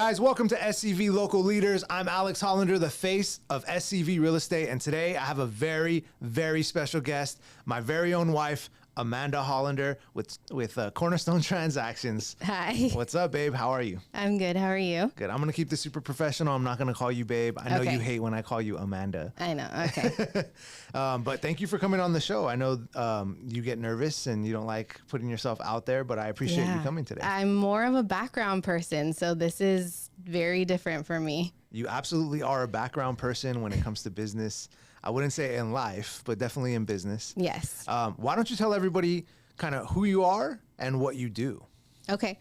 guys, welcome to SCV Local Leaders. I'm Alex Hollander, the face of SCV Real Estate, and today I have a very, very special guest, my very own wife, Amanda Hollander with Cornerstone Transactions. Hi. What's up, babe? How are you? I'm good. How are you? Good. I'm going to keep this super professional. I'm not going to call you babe. I know you hate when I call you Amanda. I know. Okay. But thank you for coming on the show. I know you get nervous and you don't like putting yourself out there, but I appreciate you coming today. I'm more of a background person, so this is very different for me. You absolutely are a background person when it comes to business. I wouldn't say in life, but definitely in business. Yes. Why don't you tell everybody kind of who you are and what you do? Okay.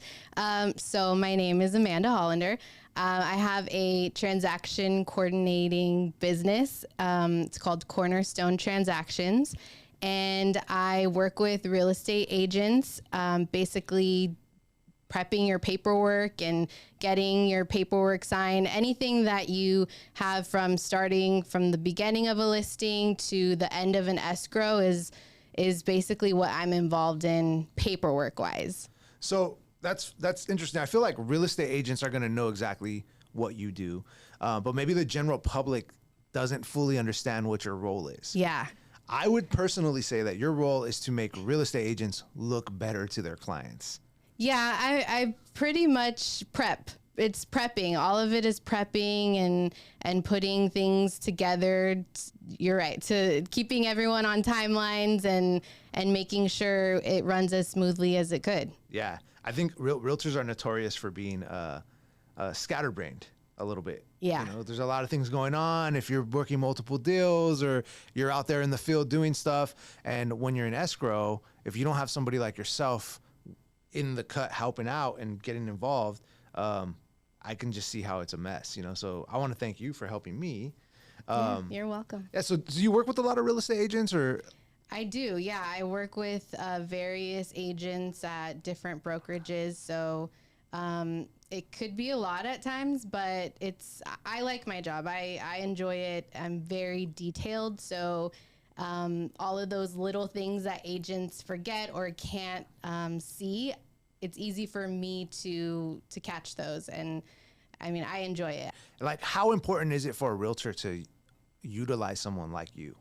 So my name is Amanda Hollander. I have a transaction coordinating business. It's called Cornerstone Transactions. And I work with real estate agents, basically prepping your paperwork and getting your paperwork signed. Anything that you have from starting from the beginning of a listing to the end of an escrow is basically what I'm involved in paperwork wise. So that's interesting. I feel like real estate agents are going to know exactly what you do, but maybe the general public doesn't fully understand what your role is. Yeah. I would personally say that your role is to make real estate agents look better to their clients. Yeah, I pretty much prep. It's prepping. All of it is prepping and putting things together. You're right. To keeping everyone on timelines and making sure it runs as smoothly as it could. Yeah. I think realtors are notorious for being scatterbrained a little bit. Yeah. You know, there's a lot of things going on. If you're working multiple deals or you're out there in the field doing stuff, and when you're in escrow, if you don't have somebody like yourself in the cut helping out and getting involved, I can just see how it's a mess, you know? So I want to thank you for helping me. You're welcome. Yeah. So do you work with a lot of real estate agents or? I do. Yeah. I work with various agents at different brokerages. So it could be a lot at times, but I like my job. I enjoy it. I'm very detailed. So all of those little things that agents forget or can't see, it's easy for me to catch those. And I mean, I enjoy it. Like, how important is it for a realtor to utilize someone like you?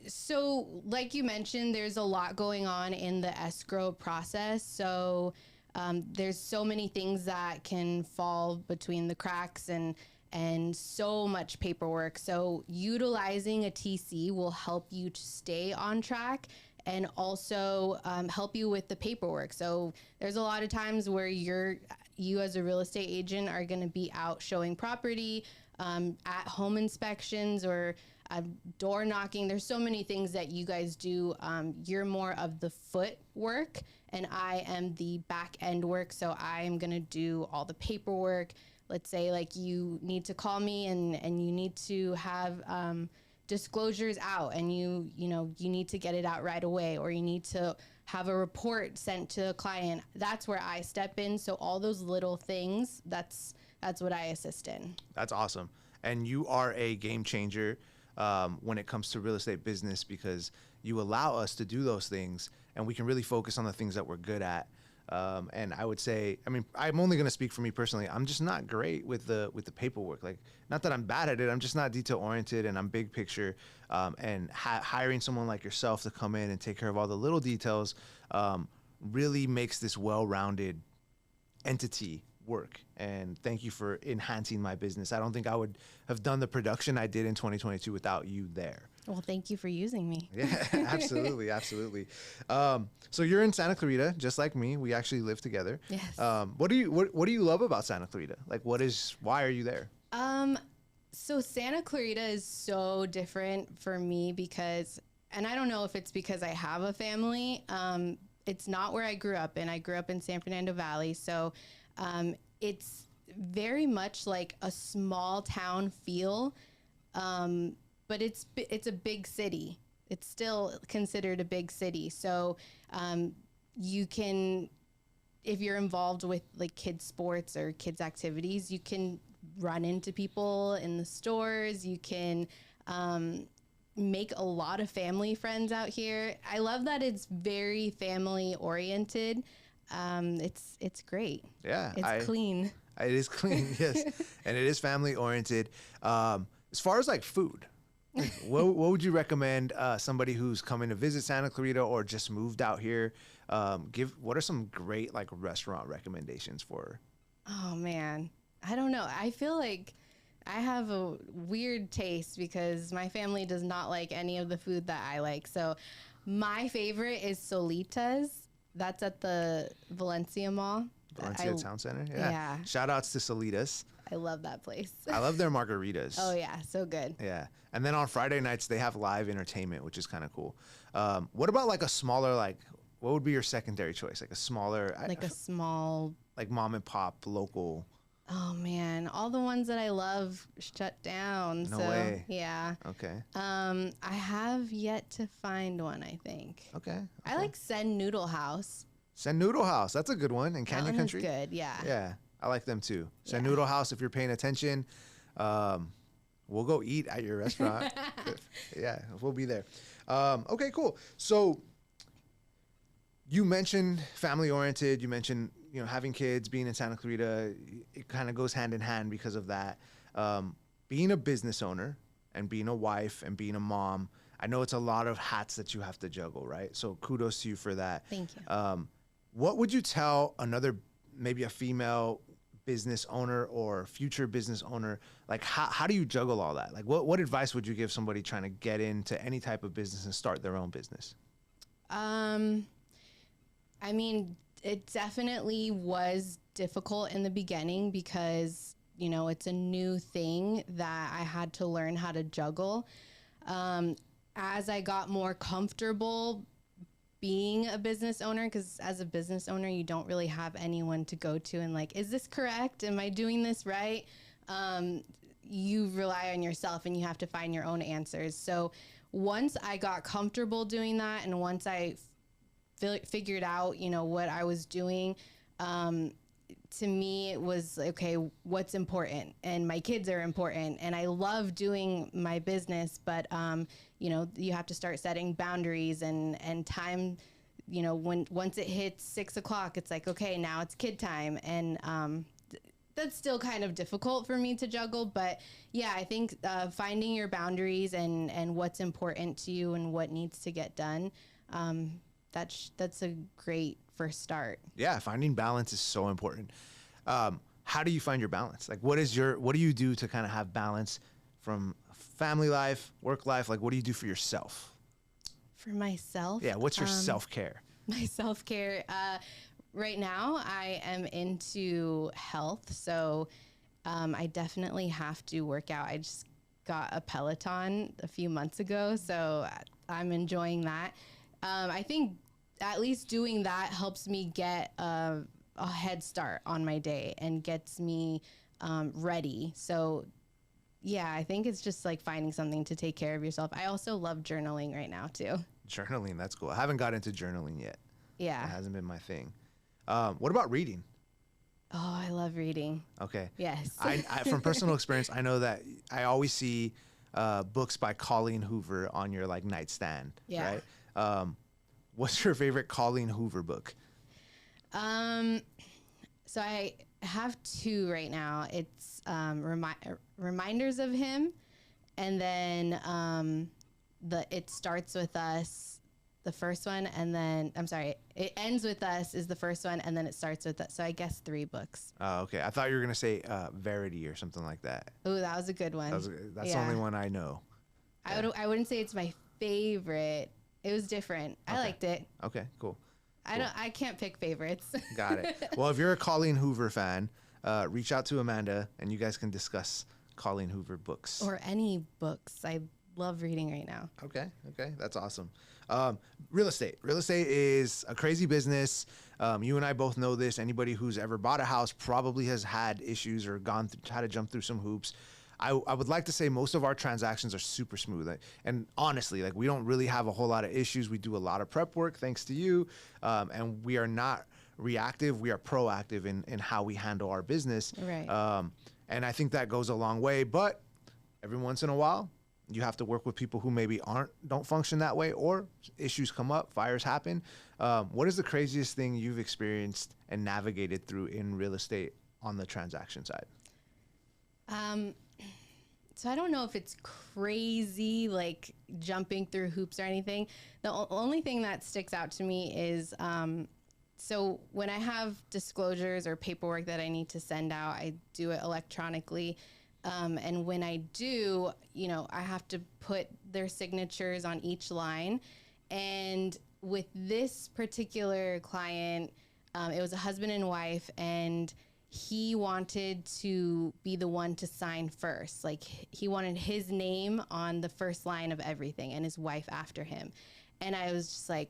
So like you mentioned, there's a lot going on in the escrow process. So there's so many things that can fall between the cracks and so much paperwork. So utilizing a TC will help you to stay on track and also help you with the paperwork. So there's a lot of times where you as a real estate agent are going to be out showing property, at home inspections or door knocking. There's so many things that you guys do. You're more of the foot work and I am the back end work. So I am going to do all the paperwork. Let's say like you need to call me and you need to have disclosures out and you need to get it out right away, or you need to have a report sent to a client. That's where I step in. So all those little things, that's what I assist in. That's awesome. And you are a game changer when it comes to real estate business, because you allow us to do those things and we can really focus on the things that we're good at. And I would say, I mean, I'm only going to speak for me personally. I'm just not great with the paperwork. Like, not that I'm bad at it. I'm just not detail oriented and I'm big picture. And hiring someone like yourself to come in and take care of all the little details really makes this well-rounded entity work. And thank you for enhancing my business. I don't think I would have done the production I did in 2022 without you there. Well, thank you for using me. Yeah, absolutely. Absolutely. So you're in Santa Clarita, just like me. We actually live together. Yes. What do you love about Santa Clarita? Like, why are you there? So Santa Clarita is so different for me because, and I don't know if it's because I have a family. It's not where I grew up in. I grew up in San Fernando Valley. So, it's very much like a small town feel. But it's a big city. It's still considered a big city. So you can, if you're involved with like kids sports or kids activities, you can run into people in the stores. You can make a lot of family friends out here. I love that it's very family oriented. It's great. Yeah. It's clean. It is clean, yes. And it is family oriented. As far as like food, what would you recommend somebody who's coming to visit Santa Clarita or just moved out here? What are some great like restaurant recommendations for? Oh man, I don't know. I feel like I have a weird taste because my family does not like any of the food that I like. So my favorite is Solitas. That's at the Valencia Mall. Valencia Town Center? Yeah. Shout outs to Solitas. I love that place. I love their margaritas. Oh yeah, so good. Yeah. And then on Friday nights, they have live entertainment, which is kind of cool. What about like a smaller, like, what would be your secondary choice? Like a smaller, Like a small, like mom and pop local. oh man, all the ones that I love shut down. No so, way. Yeah. Okay. I have yet to find one, I think. Okay. I like Sen Noodle House. Sen Noodle House. That's a good one in Canyon That one Country. is good, yeah. Yeah. I like them too. Sen Yeah. Noodle House, if you're paying attention, we'll go eat at your restaurant. Yeah, we'll be there. Okay, cool. So you mentioned family oriented. You mentioned, having kids, being in Santa Clarita. It kind of goes hand in hand because of that. Being a business owner and being a wife and being a mom, I know it's a lot of hats that you have to juggle, right? So kudos to you for that. Thank you. What would you tell maybe a female business owner or future business owner, like how do you juggle all that? Like what advice would you give somebody trying to get into any type of business and start their own business? I mean, it definitely was difficult in the beginning because, it's a new thing that I had to learn how to juggle. As I got more comfortable being a business owner, because as a business owner, you don't really have anyone to go to and like, is this correct? Am I doing this right? You rely on yourself and you have to find your own answers. So once I got comfortable doing that and once I figured out, what I was doing, to me, it was, okay, what's important? And my kids are important. And I love doing my business, but, you have to start setting boundaries and time, once it hits 6 o'clock, it's like, okay, now it's kid time. And that's still kind of difficult for me to juggle. But yeah, I think finding your boundaries and what's important to you and what needs to get done, that's a great first start. Yeah, finding balance is so important. How do you find your balance? Like, what do you do to kind of have balance from family life, work life? Like, what do you do for yourself? For myself? Yeah, what's your self-care? My self-care, right now I am into health, so I definitely have to work out. I just got a Peloton a few months ago, so I'm enjoying that. I think at least doing that helps me get a head start on my day and gets me ready. So yeah, I think it's just like finding something to take care of yourself. I also love journaling right now too. Journaling, that's cool. I haven't got into journaling yet. Yeah. It hasn't been my thing. What about reading? Oh, I love reading. Okay. Yes. I from personal experience, I know that I always see books by Colleen Hoover on your like nightstand, Yeah. right? What's your favorite Colleen Hoover book? So I have two right now. It's Reminders of Him, and then It Starts With Us, the first one, and then It Ends With Us is the first one, and then It Starts With Us. So I guess 3 books. Oh, okay. I thought you were gonna say Verity or something like that. Oh, that was a good one. That's the only one I know. I wouldn't say it's my favorite. It was different. Okay. I liked it. Okay, cool. I can't pick favorites. Got it. Well, if you're a Colleen Hoover fan, reach out to Amanda and you guys can discuss Colleen Hoover books. Or any books. I love reading right now. Okay, that's awesome. Real estate. Real estate is a crazy business. You and I both know this. Anybody who's ever bought a house probably has had issues or had to jump through some hoops. I would like to say most of our transactions are super smooth. And honestly, like we don't really have a whole lot of issues. We do a lot of prep work thanks to you. And we are not reactive. We are proactive in how we handle our business. Right. And I think that goes a long way. But every once in a while, You have to work with people who maybe don't function that way, or issues come up, fires happen. What is the craziest thing you've experienced and navigated through in real estate on the transaction side? So I don't know if it's crazy, like jumping through hoops or anything. The only thing that sticks out to me is, so when I have disclosures or paperwork that I need to send out, I do it electronically. And when I do, I have to put their signatures on each line. And with this particular client, it was a husband and wife, and he wanted to be the one to sign first. Like, he wanted his name on the first line of everything and his wife after him. And I was just like,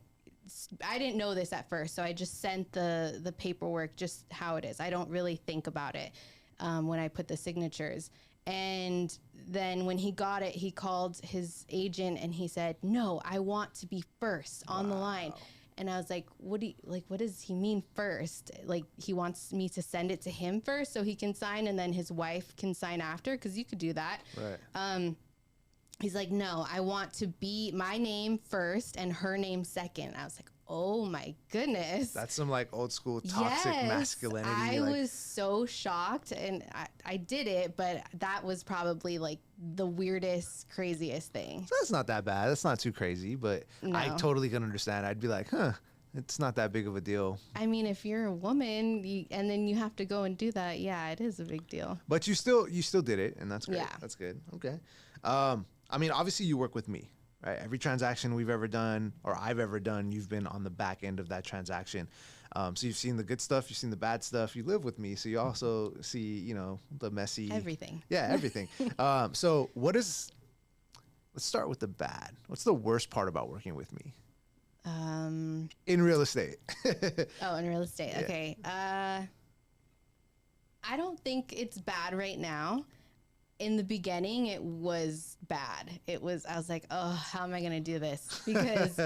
I didn't know this at first, so I just sent the paperwork just how it is. I don't really think about it when I put the signatures. And then when he got it, he called his agent and he said, "No, I want to be first on the line." And I was like, what does he mean first? Like, he wants me to send it to him first so he can sign, and then his wife can sign after? Because you could do that. Right. He's like, "No, I want to be my name first and her name second." I was like, oh my goodness. That's some like old school toxic masculinity. I was so shocked, and I did it, but that was probably like the weirdest, craziest thing. So that's not that bad. That's not too crazy, but No. I totally can understand. I'd be like, it's not that big of a deal. I mean, if you're a woman and then you have to go and do that, yeah, it is a big deal. But you still did it, and that's great. Yeah. That's good. Okay. I mean, obviously you work with me, right? Every transaction we've ever done or I've ever done, you've been on the back end of that transaction. So you've seen the good stuff, you've seen the bad stuff. You live with me, so you also see, the messy. Everything. Yeah, everything. So let's start with the bad. What's the worst part about working with me? In real estate. In real estate. Yeah. Okay. I don't think it's bad right now. In the beginning, it was bad. I was like, oh, how am I going to do this? Because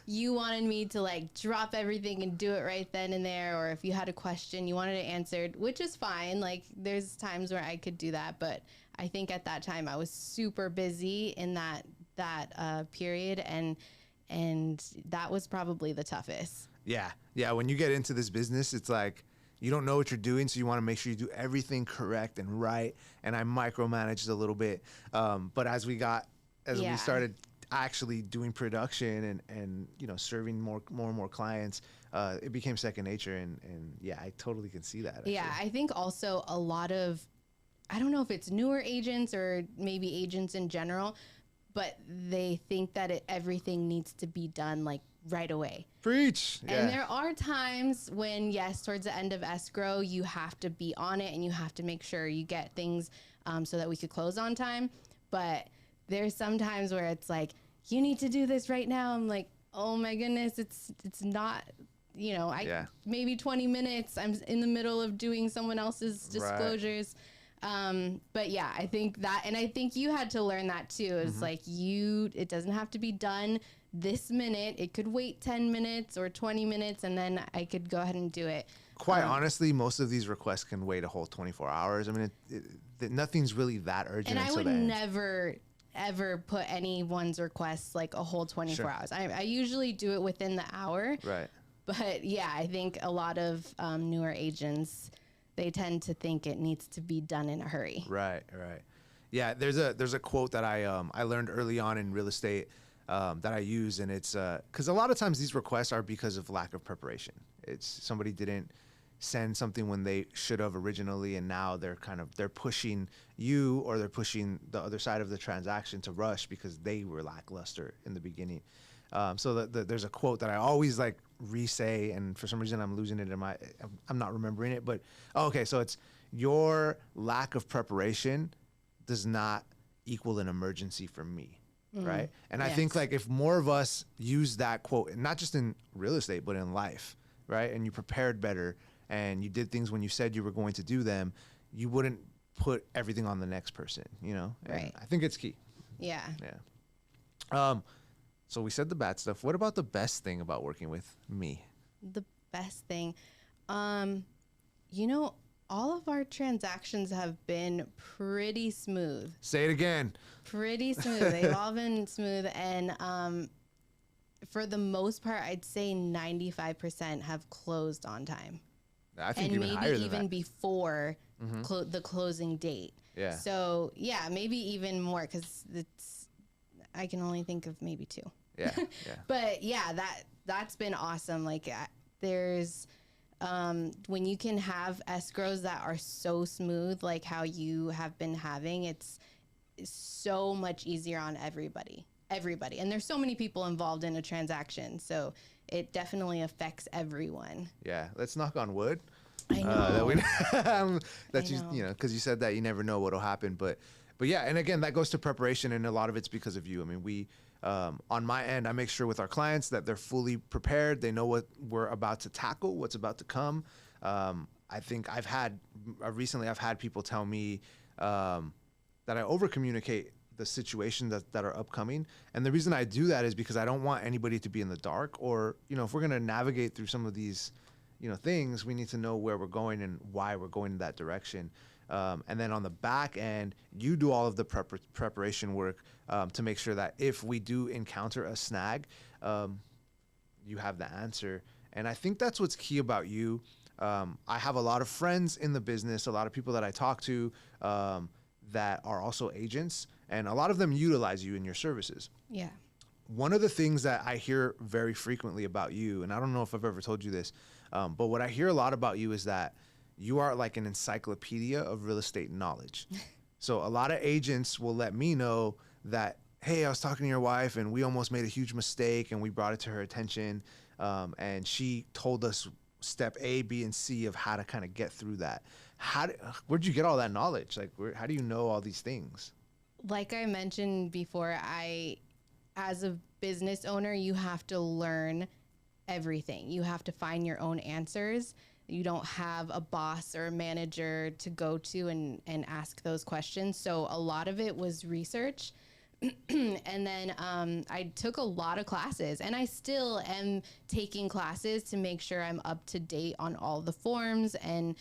you wanted me to like drop everything and do it right then and there. Or if you had a question, you wanted it answered, which is fine. Like, there's times where I could do that. But I think at that time I was super busy in that period. And that was probably the toughest. Yeah. Yeah. When you get into this business, it's like, you don't know what you're doing, so you want to make sure you do everything correct and right. And I micromanaged a little bit. But as we started actually doing production and serving more and more clients, it became second nature. And yeah, I totally can see that. Actually. Yeah, I think also a lot of, I don't know if it's newer agents or maybe agents in general, but they think that everything needs to be done like right away. Preach. Yeah. And there are times when, yes, towards the end of escrow, you have to be on it and you have to make sure you get things so that we could close on time. But there's some times where it's like, you need to do this right now. I'm like, oh my goodness, it's not, maybe 20 minutes. I'm in the middle of doing someone else's disclosures. Right. But yeah, I think that, and I think you had to learn that too. It's like it doesn't have to be done this minute. It could wait 10 minutes or 20 minutes, and then I could go ahead and do it. Quite honestly, most of these requests can wait a whole 24 hours. I mean, nothing's really that urgent. And I would never, ever put anyone's requests like a whole 24 hours. I usually do it within the hour. Right. But yeah, I think a lot of newer agents, they tend to think it needs to be done in a hurry. Right. Yeah, there's a quote that I learned early on in real estate that I use, and it's because a lot of times these requests are because of lack of preparation. It's somebody didn't send something when they should have originally, and now they're pushing you, or they're pushing the other side of the transaction to rush because they were lackluster in the beginning. So there's a quote that I always like re-say, and for some reason I'm losing it I'm not remembering it, but so it's, your lack of preparation does not equal an emergency for me. Right. And I think like if more of us use that quote, not just in real estate, but in life, right? And you prepared better and you did things when you said you were going to do them, you wouldn't put everything on the next person, And right. I think it's key. Yeah. Yeah. So we said the bad stuff. What about the best thing about working with me? The best thing, All of our transactions have been pretty smooth. Say it again. Pretty smooth. They've all been smooth. And for the most part, I'd say 95% have closed on time. I think and even higher maybe than even that. before the closing date. Yeah. So yeah, maybe even more, because I can only think of maybe 2. Yeah. Yeah. But yeah, that's been awesome. Like there's when you can have escrows that are so smooth, like how you have been having, it's so much easier on everybody. And there's so many people involved in a transaction, so it definitely affects everyone. Yeah. Let's knock on wood. I know. Because you said that you never know what'll happen, but yeah, and again, that goes to preparation, and a lot of it's because of you. I mean, we, on my end, I make sure with our clients that they're fully prepared. They know what we're about to tackle, what's about to come. I think recently I've had people tell me that I over communicate the situations that are upcoming, and the reason I do that is because I don't want anybody to be in the dark, or if we're gonna navigate through some of these things, we need to know where we're going and why we're going in that direction. And then on the back end, you do all of the preparation work to make sure that if we do encounter a snag, you have the answer. And I think that's what's key about you. I have a lot of friends in the business, a lot of people that I talk to that are also agents, and a lot of them utilize you in your services. Yeah. One of the things that I hear very frequently about you, and I don't know if I've ever told you this, but what I hear a lot about you is that you are like an encyclopedia of real estate knowledge. So a lot of agents will let me know that, hey, I was talking to your wife and we almost made a huge mistake, and we brought it to her attention. And she told us step A, B, and C of how to kind of get through that. Where'd you get all that knowledge? Like, how do you know all these things? Like I mentioned before, as a business owner, you have to learn everything. You have to find your own answers. You don't have a boss or a manager to go to and ask those questions. So a lot of it was research. And then I took a lot of classes, and I still am taking classes to make sure I'm up to date on all the forms and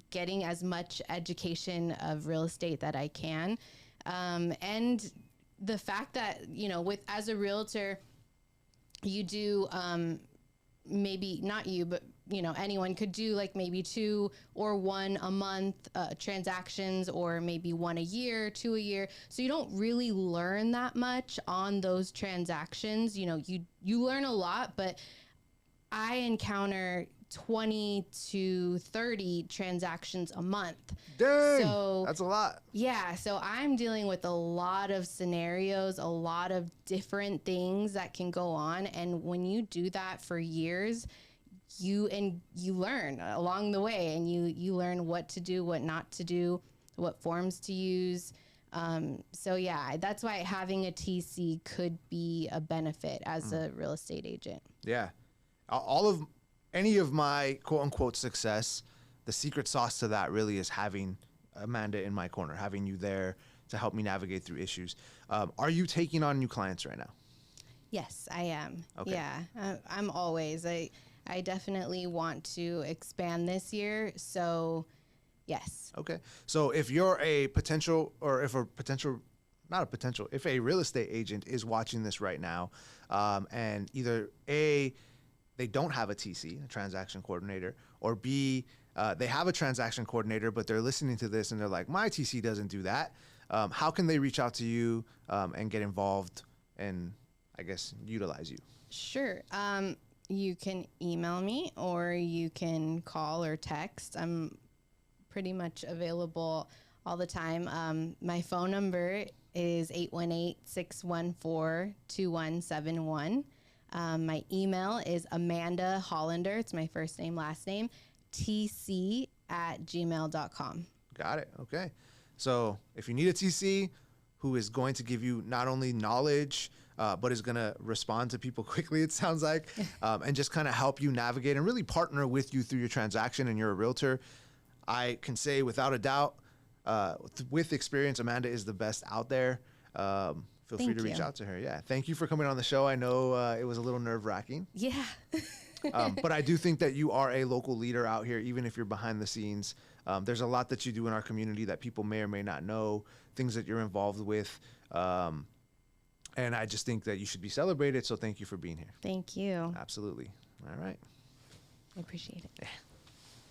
getting as much education of real estate that I can. And the fact that, as a realtor, you do, maybe not you, but anyone could do like maybe 2 or 1 a month transactions, or maybe 1 a year, 2 a year. So you don't really learn that much on those transactions. You learn a lot, but I encounter 20 to 30 transactions a month. Dang, so that's a lot. Yeah, so I'm dealing with a lot of scenarios, a lot of different things that can go on, and when you do that for years, you learn along the way, and you learn what to do, what not to do, what forms to use. So yeah, that's why having a TC could be a benefit as a real estate agent. Yeah, any of my quote unquote success, the secret sauce to that really is having Amanda in my corner, having you there to help me navigate through issues. Are you taking on new clients right now? Yes, I am. Okay. Yeah, I'm always. I definitely want to expand this year. So yes. Okay. So if you're a potential, or if a real estate agent is watching this right now, and either A, they don't have a TC, a transaction coordinator, or B, they have a transaction coordinator, but they're listening to this and they're like, my TC doesn't do that. How can they reach out to you and get involved and, I guess, utilize you? Sure. You can email me, or you can call or text. I'm pretty much available all the time. My phone number is 818-614-2171. My email is Amanda Hollander. It's my first name, last name, tc@gmail.com. Got it. Okay. So if you need a TC who is going to give you not only knowledge, but is going to respond to people quickly, it sounds like, and just kind of help you navigate and really partner with you through your transaction, and you're a realtor, I can say without a doubt, with experience, Amanda is the best out there. Feel free to reach out to her. Yeah. Thank you for coming on the show. I know it was a little nerve-wracking. Yeah. But I do think that you are a local leader out here, even if you're behind the scenes. There's a lot that you do in our community that people may or may not know, things that you're involved with. And I just think that you should be celebrated. So thank you for being here. Thank you. Absolutely. All right. I appreciate it.